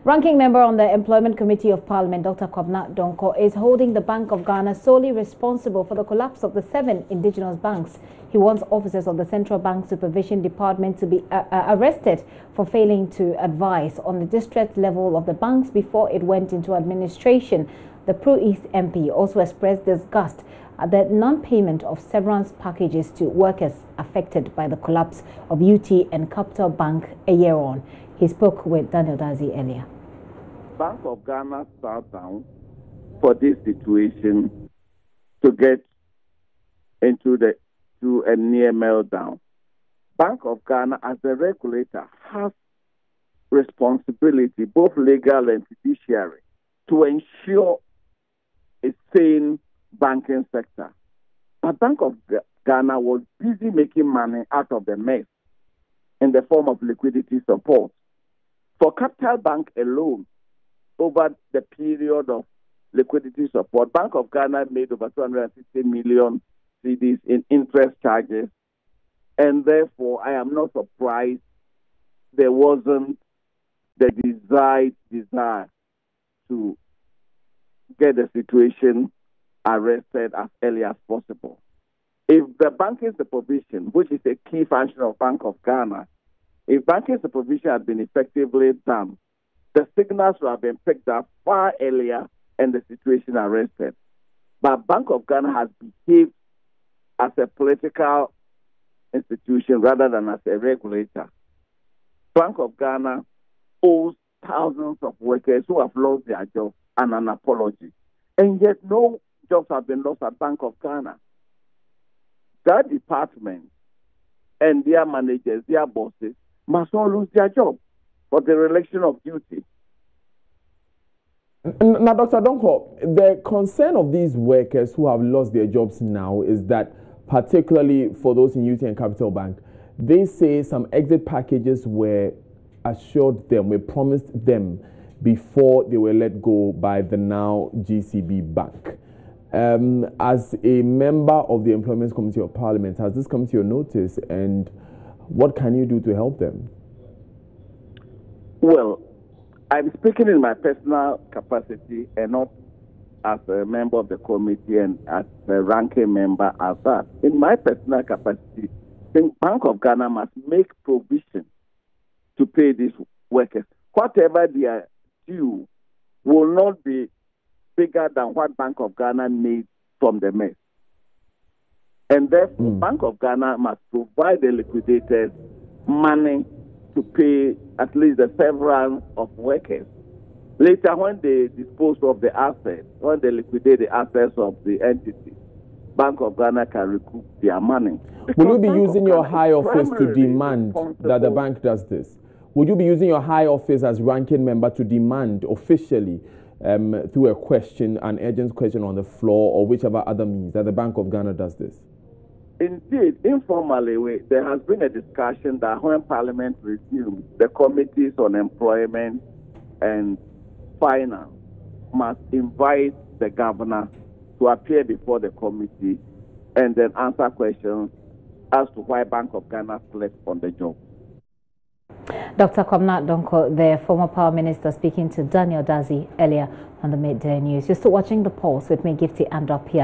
Ranking member on the Employment Committee of Parliament, Dr. Kwabena Donkor, is holding the Bank of Ghana solely responsible for the collapse of the 7 indigenous banks. He wants officers of the Central Bank Supervision Department to be arrested for failing to advise on the distress level of the banks before it went into administration. The Pro-East MP also expressed disgust at the non-payment of severance packages to workers affected by the collapse of UT and Capital Bank a year on. He spoke with Daniel Dazi earlier. Bank of Ghana sat down for this situation to get into a near meltdown. Bank of Ghana, as a regulator, has responsibility, both legal and fiduciary, to ensure a sane banking sector. But Bank of Ghana was busy making money out of the mess in the form of liquidity support. For Capital Bank alone, over the period of liquidity support, Bank of Ghana made over 250 million cedis in interest charges. And therefore, I am not surprised there wasn't the desire to get the situation arrested as early as possible. If the banking supervision, which is a key function of Bank of Ghana, if banking supervision had been effectively done, the signals would have been picked up far earlier and the situation arrested. But Bank of Ghana has behaved as a political institution rather than as a regulator. Bank of Ghana owes thousands of workers who have lost their jobs and an apology. And yet no jobs have been lost at Bank of Ghana. That department and their managers, their bosses, must not lose their job for the relation of duty. Now, Dr. Donkor, the concern of these workers who have lost their jobs now is that, particularly for those in UT and Capital Bank, they say some exit packages were promised them before they were let go by the now GCB Bank. As a member of the Employment Committee of Parliament, has this come to your notice, and what can you do to help them? Well, I'm speaking in my personal capacity and not as a member of the committee and as a ranking member as that. In my personal capacity, I think Bank of Ghana must make provision to pay these workers. Whatever they are due will not be bigger than what Bank of Ghana made from the mess. And therefore, Bank of Ghana must provide the liquidators money to pay at least the severance of workers. Later, when they dispose of the assets, when they liquidate the assets of the entity, Bank of Ghana can recoup their money. Will you be using your high office to demand that the bank does this? Would you be using your high office as ranking member to demand officially through a question, an urgent question on the floor or whichever other means that the Bank of Ghana does this? Indeed, informally, there has been a discussion that when Parliament resumes, the committees on employment and finance must invite the governor to appear before the committee and then answer questions as to why Bank of Ghana slept on the job. Dr. Kwabena Donkor, the former Power Minister, speaking to Daniel Dazi earlier on the Midday News. You're still watching The Pulse with me, Gifty and up here.